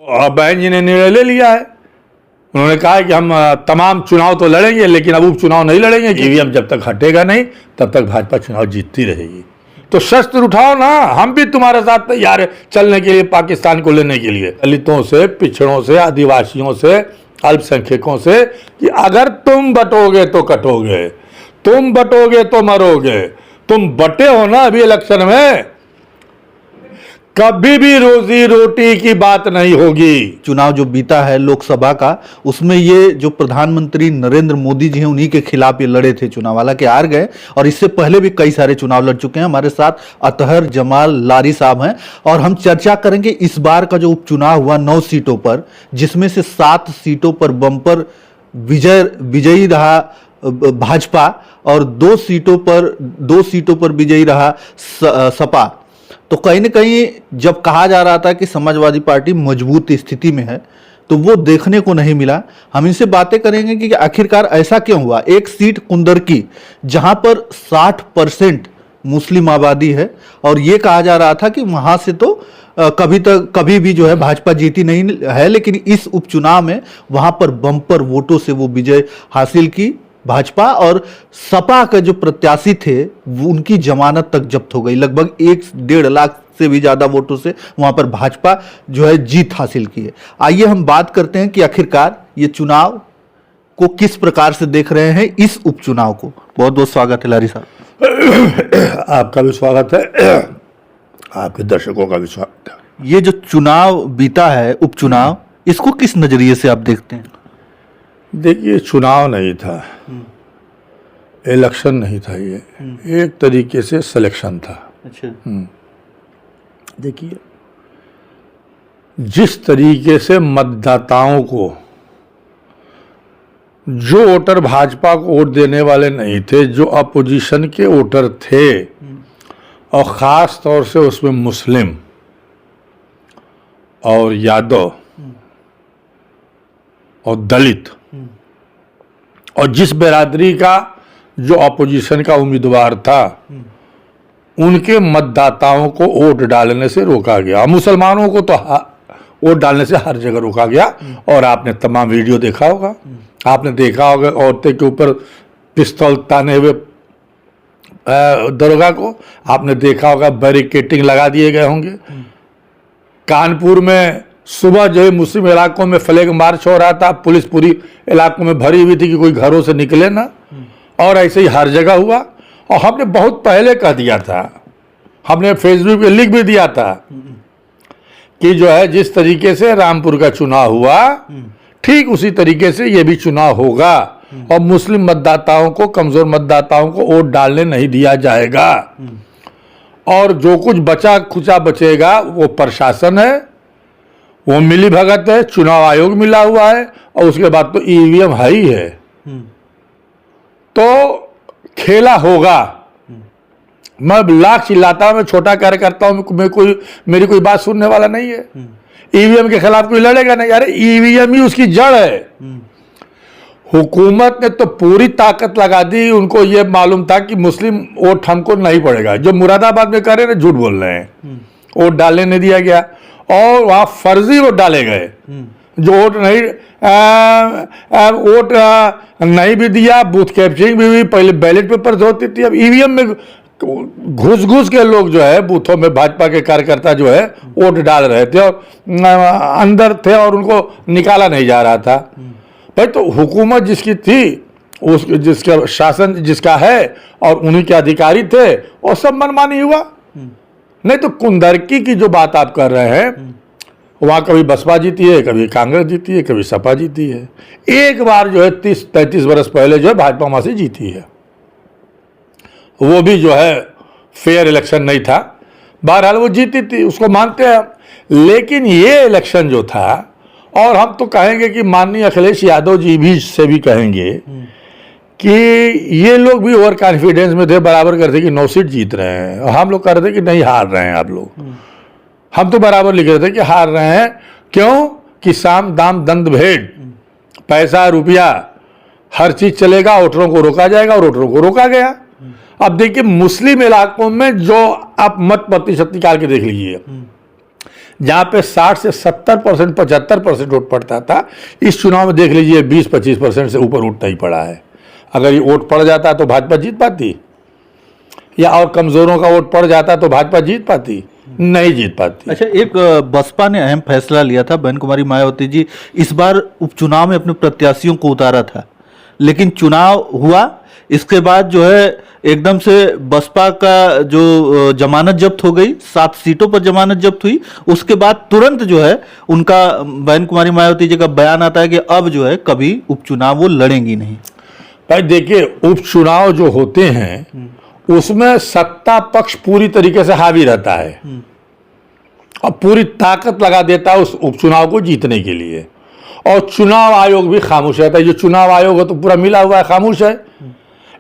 और बहन जी ने निर्णय ले लिया है। उन्होंने कहा है कि हम तमाम चुनाव तो लड़ेंगे लेकिन अब उपचुनाव नहीं लड़ेंगे। ईवीएम जब तक हटेगा नहीं तब तक भाजपा चुनाव जीतती रहेगी। तो शस्त्र उठाओ ना, हम भी तुम्हारे साथ तैयार है चलने के लिए, पाकिस्तान को लेने के लिए। दलितों से, पिछड़ों से, आदिवासियों से, अल्पसंख्यकों से कि अगर तुम बटोगे तो कटोगे, तुम बटोगे तो मरोगे। तुम बटे हो ना अभी इलेक्शन में, कभी भी रोजी रोटी की बात नहीं होगी। चुनाव जो बीता है लोकसभा का, उसमें ये जो प्रधानमंत्री नरेंद्र मोदी जी हैं उन्हीं के खिलाफ ये लड़े थे चुनाव, हालांकि हार गए। और इससे पहले भी कई सारे चुनाव लड़ चुके हैं। हमारे साथ अतहर जमाल लारी साहब हैं और हम चर्चा करेंगे इस बार का जो उपचुनाव हुआ 9 सीटों पर, जिसमें से 7 सीटों पर बम्पर विजयी रहा भाजपा और 2 सीटों पर विजयी रहा सपा। तो कहीं न कहीं जब कहा जा रहा था कि समाजवादी पार्टी मजबूत स्थिति में है, तो वो देखने को नहीं मिला। हम इनसे बातें करेंगे कि आखिरकार ऐसा क्यों हुआ। एक सीट कुंदरकी, जहां पर 60% मुस्लिम आबादी है और ये कहा जा रहा था कि वहां से तो कभी भी जो है भाजपा जीती नहीं है, लेकिन इस उपचुनाव में वहां पर बम्पर वोटों से वो विजय हासिल की भाजपा। और सपा के जो प्रत्याशी थे वो उनकी जमानत तक जब्त हो गई। लगभग 1-1.5 लाख से भी ज्यादा वोटों से वहां पर भाजपा जो है जीत हासिल की है। आइए हम बात करते हैं कि आखिरकार ये चुनाव को किस प्रकार से देख रहे हैं, इस उपचुनाव को। बहुत बहुत स्वागत है लारी साहब। आपका भी स्वागत है, आपके दर्शकों का भी स्वागत है। ये जो चुनाव बीता है, उपचुनाव, इसको किस नजरिए से आप देखते हैं? देखिए, चुनाव नहीं था, इलेक्शन नहीं था, ये एक तरीके से सिलेक्शन था। अच्छा। देखिए, जिस तरीके से मतदाताओं को, जो वोटर भाजपा को वोट देने वाले नहीं थे, जो अपोजिशन के वोटर थे, और ख़ास तौर से उसमें मुस्लिम और यादव और दलित, और जिस बिरादरी का जो अपोजिशन का उम्मीदवार था, उनके मतदाताओं को वोट डालने से रोका गया। मुसलमानों को तो वोट डालने से हर जगह रोका गया। और आपने तमाम वीडियो देखा होगा, आपने देखा होगा औरतें के ऊपर पिस्तौल ताने हुए दरोगा को, आपने देखा होगा बैरिकेटिंग लगा दिए गए होंगे। कानपुर में सुबह जो है मुस्लिम इलाकों में फ्लैग मार्च हो रहा था, पुलिस पूरी इलाकों में भरी हुई थी कि कोई घरों से निकले ना, और ऐसे ही हर जगह हुआ। और हमने बहुत पहले कह दिया था, हमने फेसबुक पे लिख भी दिया था कि जो है जिस तरीके से रामपुर का चुनाव हुआ, ठीक उसी तरीके से ये भी चुनाव होगा और मुस्लिम मतदाताओं को, कमजोर मतदाताओं को वोट डालने नहीं दिया जाएगा। और जो कुछ बचा खुचा बचेगा वो प्रशासन है, वो मिली भगत है, चुनाव आयोग मिला हुआ है, और उसके बाद तो ईवीएम है ही है। तो खेला होगा। मैं लाख चिल्लाता हूं, मैं छोटा कार्यकर्ता हूं, मेरी कोई बात सुनने वाला नहीं है। ईवीएम के खिलाफ कोई लड़ेगा नहीं। अरे ईवीएम ही उसकी जड़ है। हुकूमत ने तो पूरी ताकत लगा दी। उनको ये मालूम था कि मुस्लिम वोट हमको नहीं पड़ेगा। जो मुरादाबाद में कर रहे हैं, झूठ बोल रहे हैं, वोट डालने नहीं दिया गया और वहां फर्जी वोट डाले गए। जो वोट नहीं भी दिया, बूथ कैप्चरिंग भी हुई। पहले बैलेट पेपर होती थी, अब ईवीएम में घुस के लोग जो है बूथों में, भाजपा के कार्यकर्ता जो है वोट डाल रहे थे और अंदर थे और उनको निकाला नहीं जा रहा था। भाई, तो हुकूमत जिसकी थी, जिसका शासन जिसका है और उन्हीं के अधिकारी थे, और सब मनमानी हुआ। नहीं तो कुंदरकी की जो बात आप कर रहे हैं, वहाँ कभी बसपा जीती है, कभी कांग्रेस जीती है, कभी सपा जीती है। एक बार जो है 30-33 वर्ष पहले जो है भाजपा वहाँ से जीती है। वो भी जो है फेयर इलेक्शन नहीं था, बहरहाल वो जीती थी, उसको मानते हैं। लेकिन ये इलेक्शन जो था, और हम तो कहेंगे कि माननीय अखिलेश यादव जी भी से भी कहेंगे कि ये लोग भी ओवर कॉन्फिडेंस में थे, बराबर करते कि 9 सीट जीत रहे हैं, और हम लोग कह रहे थे कि नहीं, हार रहे हैं आप लोग। हम तो बराबर लिख रहे थे कि हार रहे हैं। क्यों? कि साम दाम दंड भेद, पैसा रुपया हर चीज चलेगा, वोटरों को रोका जाएगा, और वोटरों को रोका गया। अब देखिए, मुस्लिम इलाकों में जो आप मत प्रतिशत निकाल के देख लीजिए, जहाँ पे 60 से 70%, 75% वोट पड़ता था, इस चुनाव में देख लीजिए 20-25% से ऊपर वोट नहीं पड़ा है। अगर ये वोट पड़ जाता तो भाजपा जीत पाती, या और कमजोरों का वोट पड़ जाता तो भाजपा जीत पाती? नहीं जीत पाती। अच्छा, एक बसपा ने अहम फैसला लिया था, बहन कुमारी मायावती जी इस बार उपचुनाव में अपने प्रत्याशियों को उतारा था, लेकिन चुनाव हुआ, इसके बाद जो है एकदम से बसपा का जो जमानत जब्त हो गई, 7 सीटों पर जमानत जब्त हुई। उसके बाद तुरंत जो है उनका, बहन कुमारी मायावती जी का बयान आता है कि अब जो है कभी उपचुनाव वो लड़ेंगी नहीं। भाई देखिए, उपचुनाव जो होते हैं उसमें सत्ता पक्ष पूरी तरीके से हावी रहता है और पूरी ताकत लगा देता है उस उपचुनाव को जीतने के लिए, और चुनाव आयोग भी खामोश रहता है। जो चुनाव आयोग है तो पूरा मिला हुआ है, खामोश है।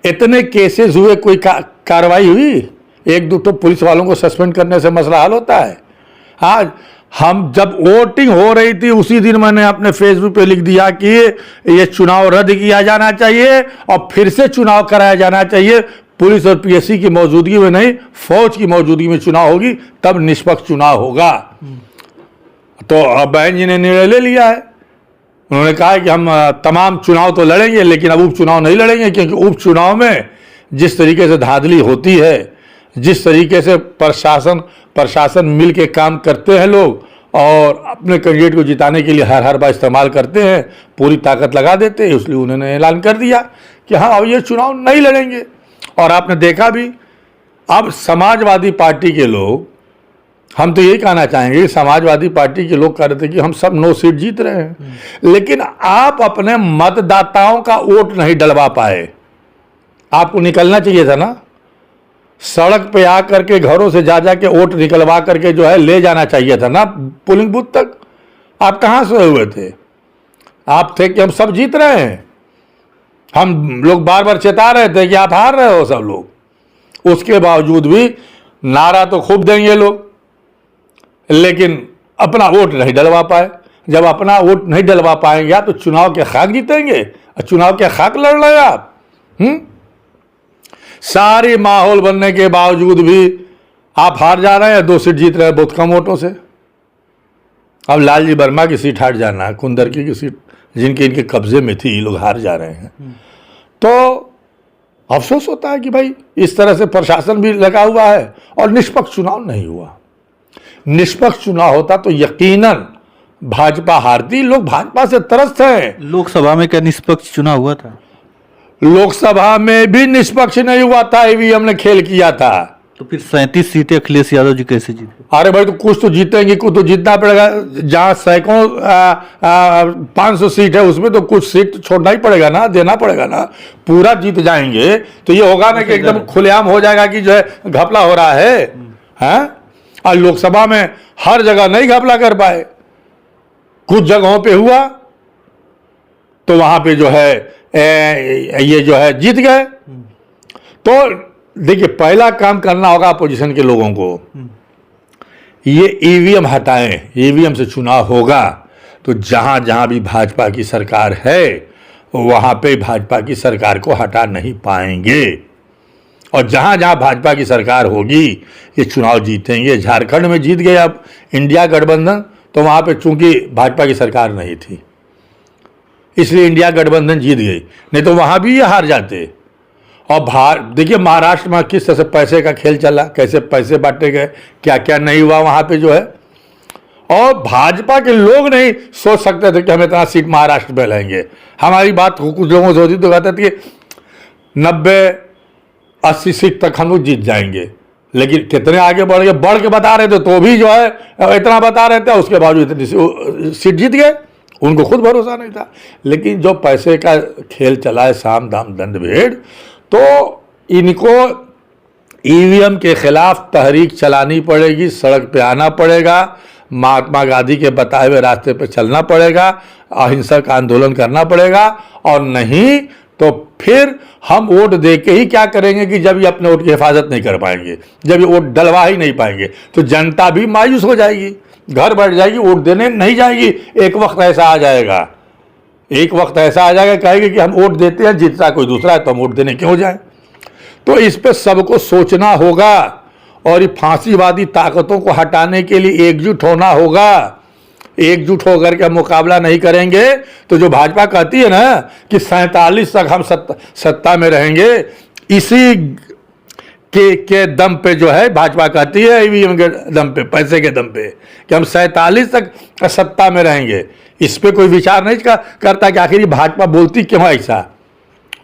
इतने केसेस हुए, कोई कार्रवाई हुई? 1-2 तो पुलिस वालों को सस्पेंड करने से मसला हल होता है। आज हम जब वोटिंग हो रही थी उसी दिन मैंने अपने फेसबुक पे लिख दिया कि ये चुनाव रद्द किया जाना चाहिए और फिर से चुनाव कराया जाना चाहिए। पुलिस और पीएससी की मौजूदगी में नहीं, फौज की मौजूदगी में चुनाव होगी, तब निष्पक्ष चुनाव होगा। तो अब बहन जी ने निर्णय ले लिया है। उन्होंने कहा है कि हम तमाम चुनाव तो लड़ेंगे, लेकिन अब उपचुनाव नहीं लड़ेंगे, क्योंकि उपचुनाव में जिस तरीके से धांधली होती है, जिस तरीके से प्रशासन मिल के काम करते हैं लोग और अपने कैंडिडेट को जिताने के लिए हर बार इस्तेमाल करते हैं, पूरी ताकत लगा देते हैं, इसलिए उन्होंने ऐलान कर दिया कि हाँ अब ये चुनाव नहीं लड़ेंगे। और आपने देखा भी, अब समाजवादी पार्टी के लोग, हम तो यही कहना चाहेंगे कि समाजवादी पार्टी के लोग कह रहे थे कि हम सब 9 सीट जीत रहे हैं, लेकिन आप अपने मतदाताओं का वोट नहीं डलवा पाए। आपको निकलना चाहिए था ना, सड़क पे आकर के घरों से जा के वोट निकलवा करके जो है ले जाना चाहिए था ना पोलिंग बूथ तक। आप कहाँ सोए हुए थे? आप थे कि हम सब जीत रहे हैं। हम लोग बार बार चेता रहे थे कि आप हार रहे हो सब लोग। उसके बावजूद भी नारा तो खूब देंगे लोग, लेकिन अपना वोट नहीं डलवा पाए। जब अपना वोट नहीं डलवा पाएंगे तो चुनाव के खाक जीतेंगे? और चुनाव के खाक लड़ रहे आप? सारी माहौल बनने के बावजूद भी आप हार जा रहे हैं, 2 सीट जीत रहे हैं बहुत कम वोटों से। अब लालजी वर्मा की सीट हार जाना, कुंदरकी की सीट जिनके इनके कब्जे में थी, ये लोग हार जा रहे हैं। तो अफसोस होता है कि भाई इस तरह से प्रशासन भी लगा हुआ है और निष्पक्ष चुनाव नहीं हुआ। निष्पक्ष चुनाव होता तो यकीनन भाजपा हारती। लोग भाजपा से त्रस्त हैं। लोकसभा में क्या निष्पक्ष चुनाव हुआ था? लोकसभा में भी निष्पक्ष नहीं हुआ था, ईवीएम ने खेल किया था। तो फिर 37 सीटें अखिलेश यादव जी कैसे जीते? अरे भाई, तो कुछ तो जीतेंगे, कुछ तो जीतना पड़ेगा। जहां सैकड़ों 500 सीट है उसमें तो कुछ सीट छोड़ना ही पड़ेगा ना, देना पड़ेगा ना। पूरा जीत जाएंगे तो ये होगा ना कि एकदम खुलेआम हो जाएगा कि जो है घपला हो रहा है, हैं? और लोकसभा में हर जगह नहीं घपला कर पाए, कुछ जगहों पे हुआ तो वहां पे जो है ये जो है जीत गए। तो देखिए, पहला काम करना होगा अपोजिशन के लोगों को, ये ईवीएम हटाएं। ईवीएम से चुनाव होगा तो जहां जहां भी भाजपा की सरकार है वहां पे भाजपा की सरकार को हटा नहीं पाएंगे, और जहां जहां भाजपा की सरकार होगी ये चुनाव जीतेंगे। झारखंड में जीत गए अब इंडिया गठबंधन, तो वहां पे चूंकि भाजपा की सरकार नहीं थी इसलिए इंडिया गठबंधन जीत गई, नहीं तो वहां भी ये हार जाते। और देखिए महाराष्ट्र में किस तरह से पैसे का खेल चला, कैसे पैसे बांटे गए, क्या क्या नहीं हुआ वहां पे जो है। और भाजपा के लोग नहीं सोच सकते थे कि हम इतना सीट महाराष्ट्र में लेंगे। हमारी बात कुछ लोगों से होती तो कहते थे कि 90-80 सीट तक हम लोग जीत जाएंगे, लेकिन कितने आगे बढ़ के बता रहे थे, तो भी जो है इतना बता रहे थे, उसके बावजूद इतनी सीट जीत गए। उनको खुद भरोसा नहीं था। लेकिन जो पैसे का खेल चला है, साम दाम दंड भेड़, तो इनको ईवीएम के खिलाफ तहरीक चलानी पड़ेगी, सड़क पे आना पड़ेगा, महात्मा गांधी के बताए हुए रास्ते पे चलना पड़ेगा, अहिंसक आंदोलन करना पड़ेगा। और नहीं तो फिर हम वोट दे के ही क्या करेंगे कि जब ये अपने वोट की हिफाजत नहीं कर पाएंगे, जब ये वोट डलवा ही नहीं पाएंगे, तो जनता भी मायूस हो जाएगी, घर बैठ जाएगी, वोट देने नहीं जाएगी। एक वक्त ऐसा आ जाएगा, कहेगी कि हम वोट देते हैं, जीतता कोई दूसरा है तो हम वोट देने क्यों जाए। तो इस पे सबको सोचना होगा और ये फांसीवादी ताकतों को हटाने के लिए एकजुट होना होगा। एकजुट होकर के मुकाबला नहीं करेंगे तो जो भाजपा कहती है ना कि 47 तक हम सत्ता में रहेंगे, इसी के दम पे जो है भाजपा कहती है, ईवीएम के दम पे, पैसे के दम पे, कि हम 47 तक सत्ता में रहेंगे। इस पे कोई विचार नहीं करता कि आखिर भाजपा बोलती क्यों ऐसा।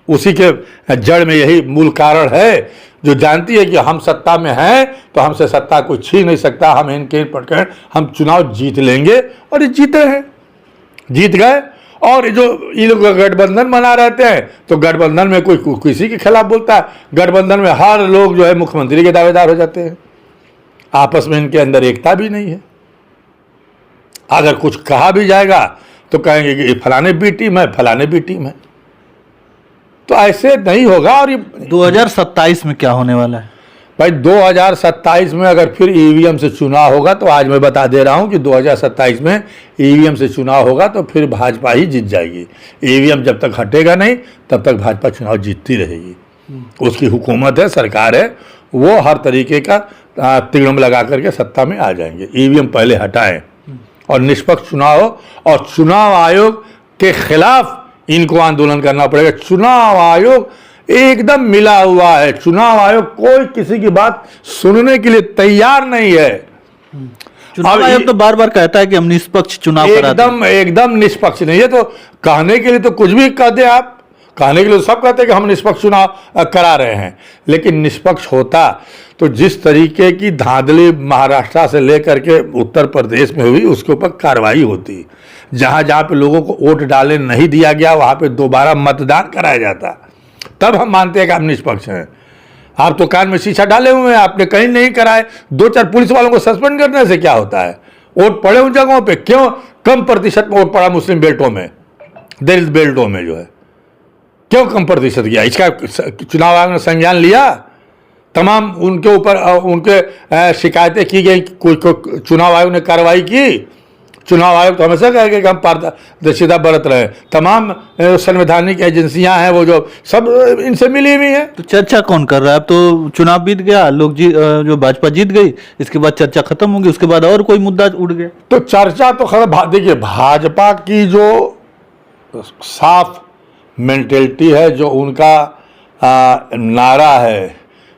उसी के जड़ में यही मूल कारण है, जो जानती है कि हम सत्ता में हैं तो हमसे सत्ता कोई छीन नहीं सकता, हम इनके पटकर हम चुनाव जीत लेंगे, और ये जीते हैं, जीत गए। और जो ये लोग गठबंधन बना रहते हैं तो गठबंधन में कोई किसी के खिलाफ बोलता है, गठबंधन में हर लोग जो है मुख्यमंत्री के दावेदार हो जाते हैं। आपस में इनके अंदर एकता भी नहीं है। अगर कुछ कहा भी जाएगा तो कहेंगे कि फलाने बी टीम है, फलाने बी टीम है। तो ऐसे नहीं होगा। और ये 2027 में क्या होने वाला है भाई? 2027 में अगर फिर ईवीएम से चुनाव होगा तो आज मैं बता दे रहा हूं कि 2027 में ईवीएम से चुनाव होगा तो फिर भाजपा ही जीत जाएगी। ईवीएम जब तक हटेगा नहीं तब तक भाजपा चुनाव जीतती रहेगी। उसकी हुकूमत है, सरकार है, वो हर तरीके का तिगड़म लगा करके सत्ता में आ जाएंगे। ईवीएम पहले हटाएं और निष्पक्ष चुनाव हो, और चुनाव आयोग के खिलाफ इनको आंदोलन करना पड़ेगा। चुनाव आयोग एकदम मिला हुआ है। चुनाव आयोग कोई किसी की बात सुनने के लिए तैयार नहीं है। चुनाव आयोग तो बार बार कहता है कि हम निष्पक्ष चुनाव कराते हैं। एकदम निष्पक्ष नहीं है। तो कहने के लिए तो कुछ भी कह दे आप, कहने के लिए तो सब कहते हैं कि हम निष्पक्ष चुनाव करा रहे हैं, लेकिन निष्पक्ष होता तो जिस तरीके की धांधली महाराष्ट्र से लेकर के उत्तर प्रदेश में हुई उसके ऊपर कार्रवाई होती। जहां जहां पे लोगों को वोट डालने नहीं दिया गया वहां पे दोबारा मतदान कराया जाता, तब हम मानते हैं कि हम निष्पक्ष हैं। आप तो कान में शीशा डाले हुए हैं, आपने कहीं नहीं कराए। 2-4 पुलिस वालों को सस्पेंड करने से क्या होता है? वोट पड़े उन जगहों पे, क्यों कम प्रतिशत में वोट पड़ा मुस्लिम बेल्टों में, दलित बेल्टों में जो है, क्यों कम प्रतिशत गया? इसका चुनाव आयोग ने संज्ञान लिया? तमाम उनके ऊपर उनके शिकायतें की गई, कोई चुनाव आयोग ने कार्रवाई की? चुनाव आयोग तो हमेशा कहेगा कि हम पारदर्शिता बरत रहे हैं। तमाम संवैधानिक एजेंसियां हैं वो जो सब इनसे मिली हुई हैं। तो चर्चा कौन कर रहा है? अब तो चुनाव बीत गया, लोग जो भाजपा जीत गई, इसके बाद चर्चा खत्म होगी, उसके बाद और कोई मुद्दा उठ गया तो चर्चा तो खैर देखिए, भाजपा की जो साफ मेंटेलिटी है, जो उनका नारा है,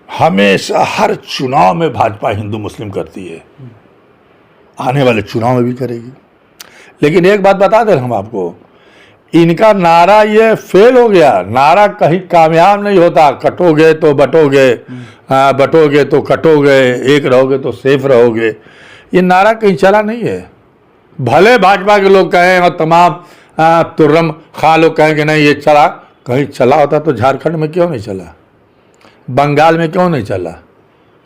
हमेशा हर चुनाव में भाजपा हिंदू मुस्लिम करती है, आने वाले चुनाव में भी करेगी। लेकिन एक बात बता दें हम आपको, इनका नारा ये फेल हो गया। नारा कहीं कामयाब नहीं होता। कटोगे तो बटोगे, बटोगे तो कटोगे, एक रहोगे तो सेफ रहोगे, ये नारा कहीं चला नहीं है। भले भाजपा के लोग कहें और तमाम तुर्रम खा लोग कहें कि नहीं ये चला, कहीं चला होता तो झारखंड में क्यों नहीं चला, बंगाल में क्यों नहीं चला,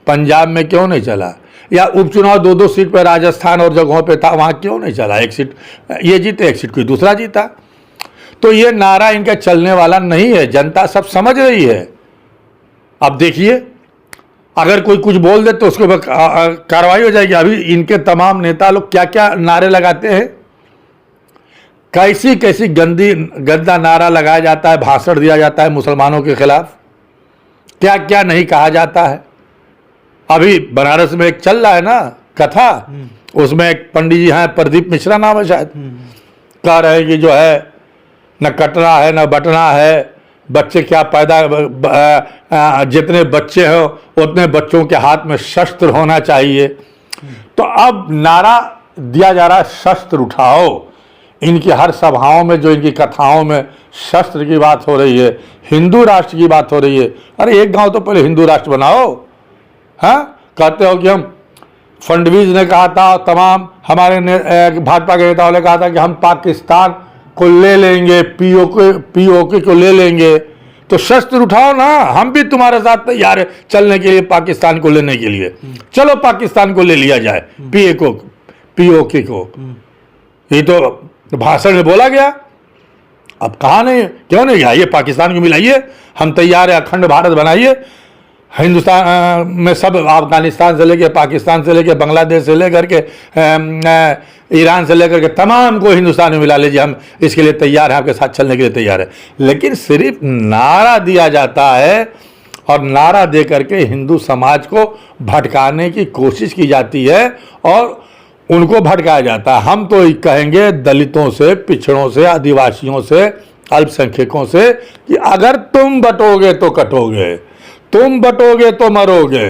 पंजाब में क्यों नहीं चला, या उपचुनाव 2-2 सीट पर राजस्थान और जगहों पे था, वहाँ क्यों नहीं चला? एक सीट ये जीते, एक सीट कोई दूसरा जीता। तो ये नारा इनका चलने वाला नहीं है, जनता सब समझ रही है। अब देखिए, अगर कोई कुछ बोल दे तो उसके ऊपर कार्रवाई हो जाएगी। अभी इनके तमाम नेता लोग क्या क्या नारे लगाते हैं, कैसी कैसी गंदा नारा लगाया जाता है, भाषण दिया जाता है मुसलमानों के खिलाफ, क्या क्या नहीं कहा जाता है। अभी बनारस में एक चल रहा है ना कथा, उसमें एक पंडित जी हैं, प्रदीप मिश्रा नाम है शायद, कह रहे हैं कि जो है न कटना है न बटना है, बच्चे क्या पैदा, जितने बच्चे हो उतने बच्चों के हाथ में शस्त्र होना चाहिए। तो अब नारा दिया जा रहा है शस्त्र उठाओ। इनकी हर सभाओं में, जो इनकी कथाओं में शस्त्र की बात हो रही है, हिंदू राष्ट्र की बात हो रही है। अरे एक गांव तो पहले हिंदू राष्ट्र बनाओ। हाँ, कहते हो कि हम, फडणवीस ने कहा था, तमाम हमारे भाजपा के नेताओं ने कहा था कि हम पाकिस्तान को ले लेंगे, पीओके को ले लेंगे। तो शस्त्र उठाओ ना, हम भी तुम्हारे साथ तैयार है चलने के लिए, पाकिस्तान को लेने के लिए। चलो पाकिस्तान को ले लिया जाए, पीओके को। ये तो भाषण में बोला गया। अब कहा नहीं, क्यों नहीं, आइए पाकिस्तान को मिलाइए, हम तैयार है, अखंड भारत बनाइए। हिंदुस्तान में सब, अफगानिस्तान से लेके, पाकिस्तान से लेके, बांग्लादेश से लेकर के, ईरान से लेकर के तमाम को हिंदुस्तान में मिला लीजिए, हम इसके लिए तैयार हैं, आपके साथ चलने के लिए तैयार है। लेकिन सिर्फ नारा दिया जाता है और नारा दे करके हिंदू समाज को भटकाने की कोशिश की जाती है और उनको भटकाया जाता है। हम तो कहेंगे दलितों से, पिछड़ों से, आदिवासियों से, अल्पसंख्यकों से कि अगर तुम बटोगे तो कटोगे, तुम बटोगे तो मरोगे।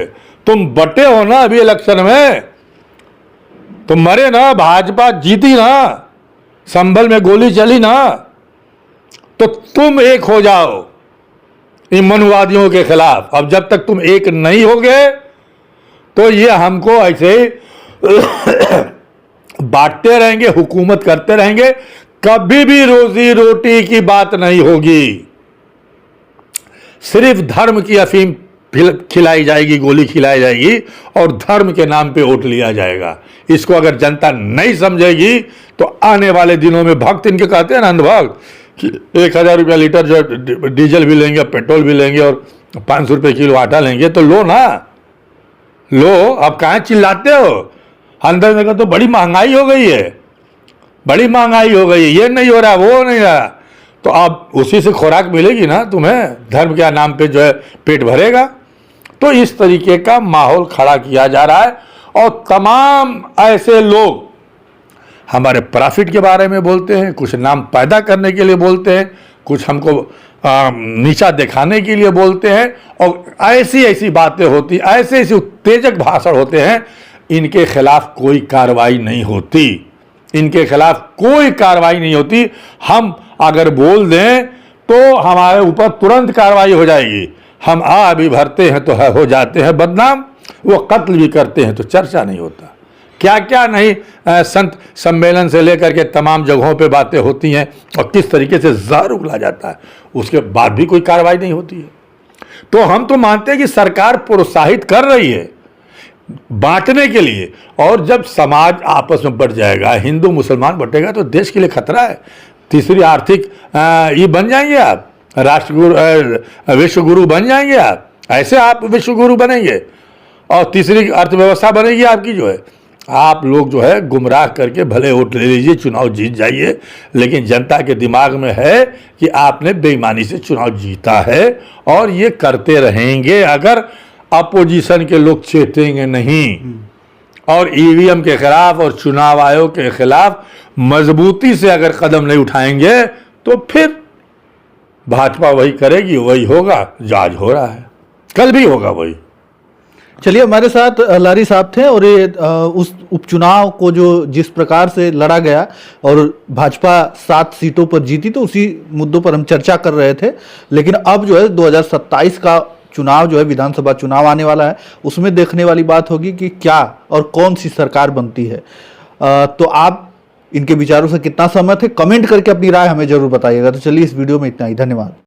तुम बटे हो ना अभी इलेक्शन में, तुम मरे ना, भाजपा जीती ना, संभल में गोली चली ना, तो तुम एक हो जाओ इन मनुवादियों के खिलाफ। अब जब तक तुम एक नहीं होगे तो ये हमको ऐसे ही बांटते रहेंगे, हुकूमत करते रहेंगे, कभी भी रोजी रोटी की बात नहीं होगी। सिर्फ धर्म की अफीम खिलाई जाएगी, गोली खिलाई जाएगी और धर्म के नाम पे वोट लिया जाएगा। इसको अगर जनता नहीं समझेगी तो आने वाले दिनों में, भक्त इनके कहते हैं ना, अंधभक्त, कि 1000 रुपया लीटर जो डीजल भी लेंगे, पेट्रोल भी लेंगे और 500 रुपये किलो आटा लेंगे, तो लो ना, लो। अब कहाँ चिल्लाते हो? अंदर में तो बड़ी महंगाई हो गई है, बड़ी महंगाई हो गई है, ये नहीं हो रहा, वो नहीं रहा, तो अब उसी से खुराक मिलेगी ना तुम्हें, धर्म के नाम पे जो है पेट भरेगा। तो इस तरीके का माहौल खड़ा किया जा रहा है और तमाम ऐसे लोग हमारे प्रॉफिट के बारे में बोलते हैं, कुछ नाम पैदा करने के लिए बोलते हैं, कुछ हमको नीचा दिखाने के लिए बोलते हैं और ऐसी ऐसी बातें होती, ऐसे ऐसे उत्तेजक भाषण होते हैं। इनके खिलाफ कोई कार्रवाई नहीं होती, इनके खिलाफ कोई कार्रवाई नहीं होती। हम अगर बोल दें तो हमारे ऊपर तुरंत कार्रवाई हो जाएगी। हम भी भरते हैं तो हो जाते हैं बदनाम, वो कत्ल भी करते हैं तो चर्चा नहीं होता। क्या क्या नहीं संत सम्मेलन से लेकर के तमाम जगहों पे बातें होती हैं और किस तरीके से जहर उगला जाता है, उसके बाद भी कोई कार्रवाई नहीं होती है। तो हम तो मानते हैं कि सरकार प्रोत्साहित कर रही है बांटने के लिए, और जब समाज आपस में बढ़ जाएगा, हिंदू मुसलमान बटेगा तो देश के लिए खतरा है। तीसरी आर्थिक ये बन जाएंगे आप, राष्ट्रगुरु, विश्वगुरु बन जाएंगे आप, ऐसे आप विश्वगुरु बनेंगे और तीसरी अर्थव्यवस्था बनेगी आपकी। जो है आप लोग जो है गुमराह करके भले वोट ले लीजिए, चुनाव जीत जाइए, लेकिन जनता के दिमाग में है कि आपने बेईमानी से चुनाव जीता है और ये करते रहेंगे अगर अपोजिशन के लोग चेतेंगे नहीं और ईवीएम के खिलाफ और चुनाव आयोग के खिलाफ मजबूती से अगर कदम नहीं उठाएंगे तो फिर भाजपा वही करेगी, वही होगा। जाज हो रहा है, कल भी होगा वही। चलिए, हमारे साथ लारी साहब थे और ये उस उपचुनाव को जो जिस प्रकार से लड़ा गया और भाजपा 7 सीटों पर जीती, तो उसी मुद्दों पर हम चर्चा कर रहे थे। लेकिन अब जो है 2027 का चुनाव जो है, विधानसभा चुनाव आने वाला है, उसमें देखने वाली बात होगी कि क्या और कौन सी सरकार बनती है। तो आप इनके विचारों से कितना सहमत है, कमेंट करके अपनी राय हमें जरूर बताइएगा। तो चलिए, इस वीडियो में इतना ही, धन्यवाद।